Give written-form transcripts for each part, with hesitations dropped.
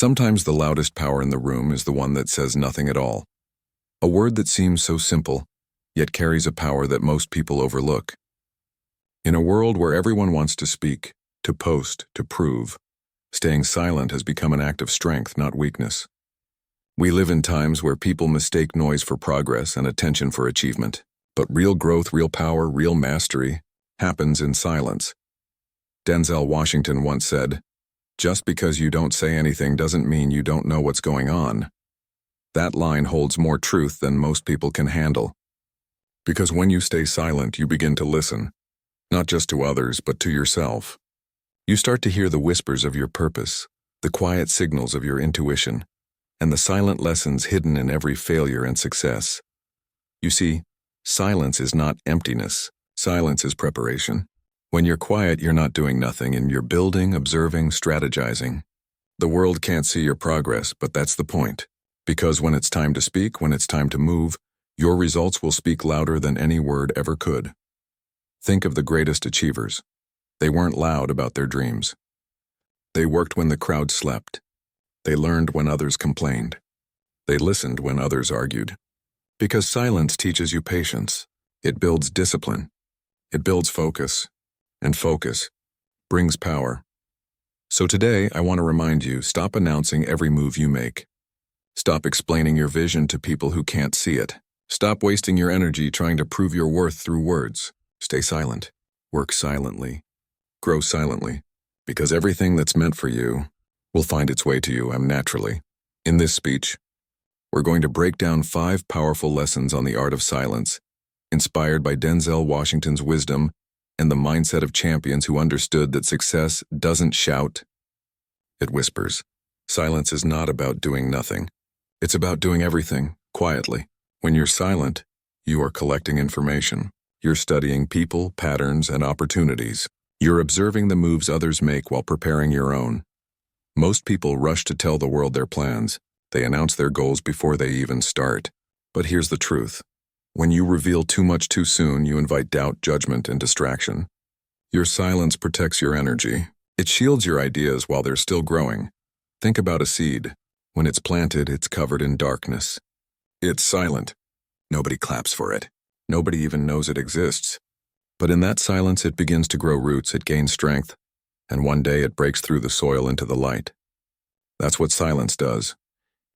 Sometimes the loudest power in the room is the one that says nothing at all. A word that seems so simple, yet carries a power that most people overlook. In a world where everyone wants to speak, to post, to prove, staying silent has become an act of strength, not weakness. We live in times where people mistake noise for progress and attention for achievement. But real growth, real power, real mastery happens in silence. Denzel Washington once said, "Just because you don't say anything doesn't mean you don't know what's going on." That line holds more truth than most people can handle. Because when you stay silent, you begin to listen, not just to others, but to yourself. You start to hear the whispers of your purpose, the quiet signals of your intuition, and the silent lessons hidden in every failure and success. You see, silence is not emptiness. Silence is preparation. When you're quiet, you're not doing nothing, and you're building, observing, strategizing. The world can't see your progress, but that's the point. Because when it's time to speak, when it's time to move, your results will speak louder than any word ever could. Think of the greatest achievers. They weren't loud about their dreams. They worked when the crowd slept. They learned when others complained. They listened when others argued. Because silence teaches you patience. It builds discipline. It builds focus. And focus brings power. So today, I want to remind you, stop announcing every move you make. Stop explaining your vision to people who can't see it. Stop wasting your energy trying to prove your worth through words. Stay silent. Work silently. Grow silently. Because everything that's meant for you will find its way to you naturally. In this speech, we're going to break down 5 powerful lessons on the art of silence, inspired by Denzel Washington's wisdom and the mindset of champions who understood that success doesn't shout, it whispers. Silence is not about doing nothing. It's about doing everything quietly. When you're silent, you are collecting information. You're studying people, patterns, and opportunities. You're observing the moves others make while preparing your own. Most people rush to tell the world their plans. They announce their goals before they even start. But here's the truth. When you reveal too much too soon, you invite doubt, judgment, and distraction. Your silence protects your energy. It shields your ideas while they're still growing. Think about a seed. When it's planted, it's covered in darkness. It's silent. Nobody claps for it. Nobody even knows it exists. But in that silence, it begins to grow roots, it gains strength, and one day it breaks through the soil into the light. That's what silence does.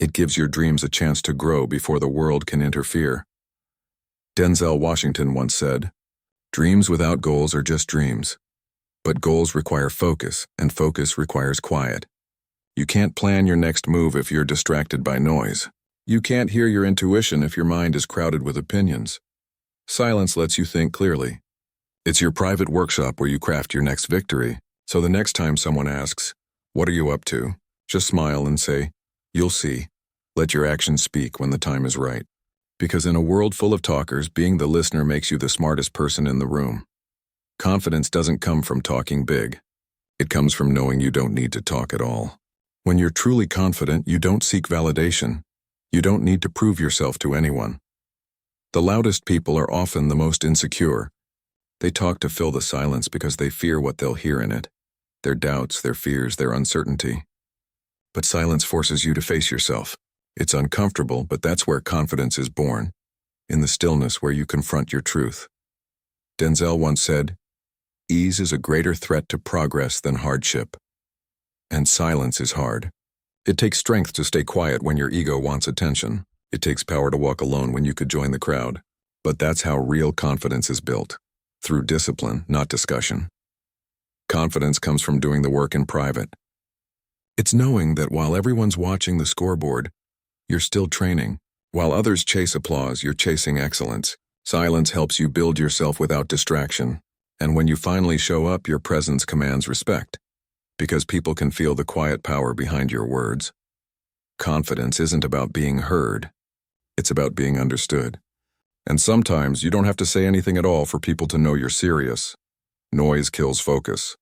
It gives your dreams a chance to grow before the world can interfere. Denzel Washington once said, "Dreams without goals are just dreams. But goals require focus, and focus requires quiet. You can't plan your next move if you're distracted by noise. You can't hear your intuition if your mind is crowded with opinions. Silence lets you think clearly. It's your private workshop where you craft your next victory. So the next time someone asks, 'What are you up to?' just smile and say, 'You'll see.' Let your actions speak when the time is right. Because in a world full of talkers, being the listener makes you the smartest person in the room. Confidence doesn't come from talking big. It comes from knowing you don't need to talk at all. When you're truly confident, you don't seek validation. You don't need to prove yourself to anyone. The loudest people are often the most insecure. They talk to fill the silence because they fear what they'll hear in it. Their doubts, their fears, their uncertainty. But silence forces you to face yourself. It's uncomfortable, but that's where confidence is born. In the stillness where you confront your truth. Denzel once said, "Ease is a greater threat to progress than hardship." And silence is hard. It takes strength to stay quiet when your ego wants attention. It takes power to walk alone when you could join the crowd. But that's how real confidence is built. Through discipline, not discussion. Confidence comes from doing the work in private. It's knowing that while everyone's watching the scoreboard, you're still training. While others chase applause, you're chasing excellence. Silence helps you build yourself without distraction. And when you finally show up, your presence commands respect. Because people can feel the quiet power behind your words. Confidence isn't about being heard. It's about being understood. And sometimes you don't have to say anything at all for people to know you're serious. Noise kills focus.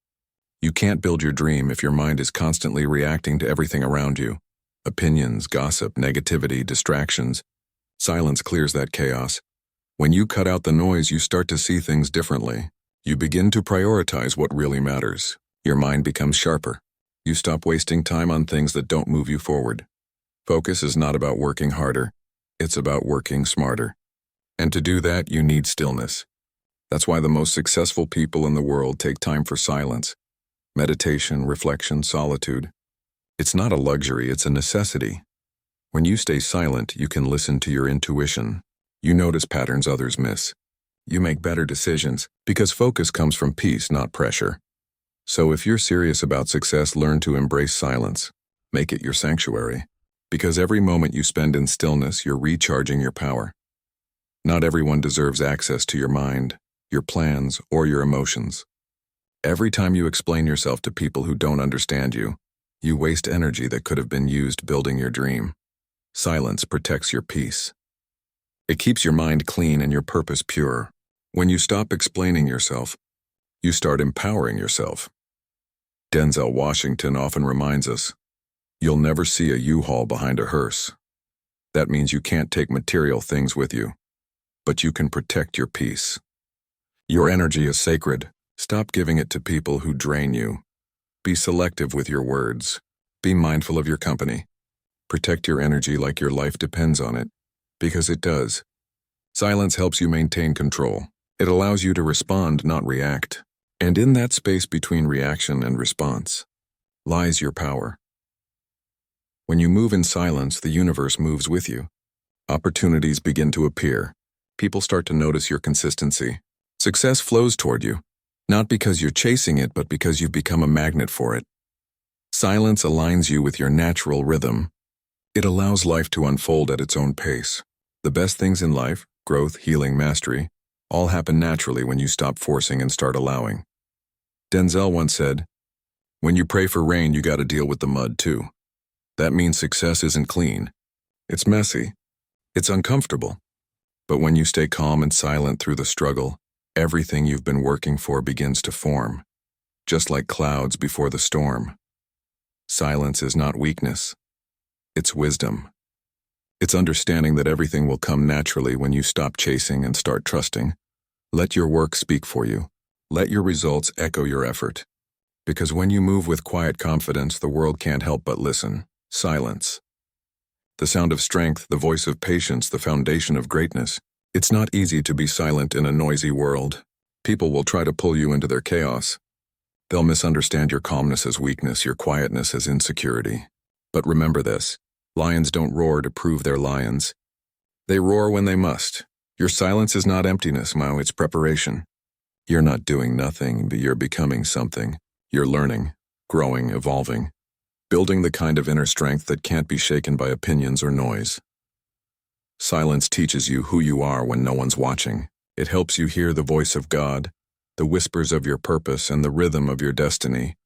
You can't build your dream if your mind is constantly reacting to everything around you. Opinions, gossip, negativity, distractions. Silence clears that chaos. When you cut out the noise, you start to see things differently. You begin to prioritize what really matters. Your mind becomes sharper. You stop wasting time on things that don't move you forward. Focus is not about working harder. It's about working smarter. And to do that, you need stillness. That's why the most successful people in the world take time for silence. Meditation, reflection, solitude. It's not a luxury, it's a necessity. When you stay silent, you can listen to your intuition. You notice patterns others miss. You make better decisions because focus comes from peace, not pressure. So if you're serious about success, learn to embrace silence. Make it your sanctuary. Because every moment you spend in stillness, you're recharging your power. Not everyone deserves access to your mind, your plans, or your emotions. Every time you explain yourself to people who don't understand you, you waste energy that could have been used building your dream. Silence protects your peace. It keeps your mind clean and your purpose pure. When you stop explaining yourself, you start empowering yourself. Denzel Washington often reminds us, you'll never see a U-Haul behind a hearse. That means you can't take material things with you, but you can protect your peace. Your energy is sacred. Stop giving it to people who drain you. Be selective with your words. Be mindful of your company. Protect your energy like your life depends on it, because it does. Silence helps you maintain control. It allows you to respond, not react. And in that space between reaction and response lies your power. When you move in silence, the universe moves with you. Opportunities begin to appear. People start to notice your consistency. Success flows toward you, not because you're chasing it, but because you've become a magnet for it. Silence aligns you with your natural rhythm. It allows life to unfold at its own pace. The best things in life, growth, healing, mastery, all happen naturally when you stop forcing and start allowing. Denzel once said, "When you pray for rain, you gotta deal with the mud too." That means success isn't clean. It's messy. It's uncomfortable. But when you stay calm and silent through the struggle, everything you've been working for begins to form, just like clouds before the storm. Silence is not weakness. It's wisdom. It's understanding that everything will come naturally when you stop chasing and start trusting. Let your work speak for you. Let your results echo your effort. Because when you move with quiet confidence, the world can't help but listen. Silence. The sound of strength, the voice of patience, the foundation of greatness. It's not easy to be silent in a noisy world. People will try to pull you into their chaos. They'll misunderstand your calmness as weakness, your quietness as insecurity. But remember this, lions don't roar to prove they're lions. They roar when they must. Your silence is not emptiness, Mao, it's preparation. You're not doing nothing, but you're becoming something. You're learning, growing, evolving, building the kind of inner strength that can't be shaken by opinions or noise. Silence teaches you who you are when no one's watching. It helps you hear the voice of God, the whispers of your purpose, and the rhythm of your destiny.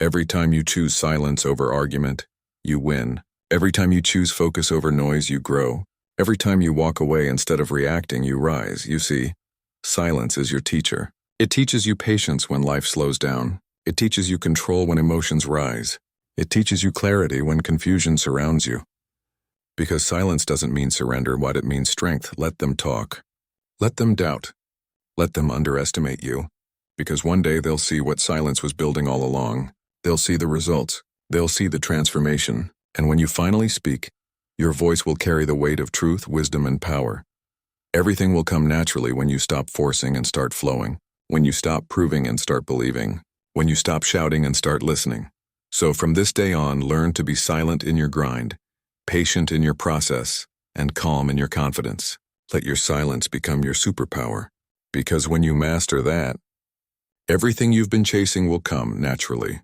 Every time you choose silence over argument, you win. Every time you choose focus over noise, you grow. Every time you walk away instead of reacting, you rise. You see, silence is your teacher. It teaches you patience when life slows down. It teaches you control when emotions rise. It teaches you clarity when confusion surrounds you. Because silence doesn't mean surrender, what it means strength. Let them talk. Let them doubt. Let them underestimate you. Because one day they'll see what silence was building all along. They'll see the results. They'll see the transformation. And when you finally speak, your voice will carry the weight of truth, wisdom, and power. Everything will come naturally when you stop forcing and start flowing. When you stop proving and start believing. When you stop shouting and start listening. So from this day on, learn to be silent in your grind, patient in your process, and calm in your confidence. Let your silence become your superpower. Because when you master that, everything you've been chasing will come naturally.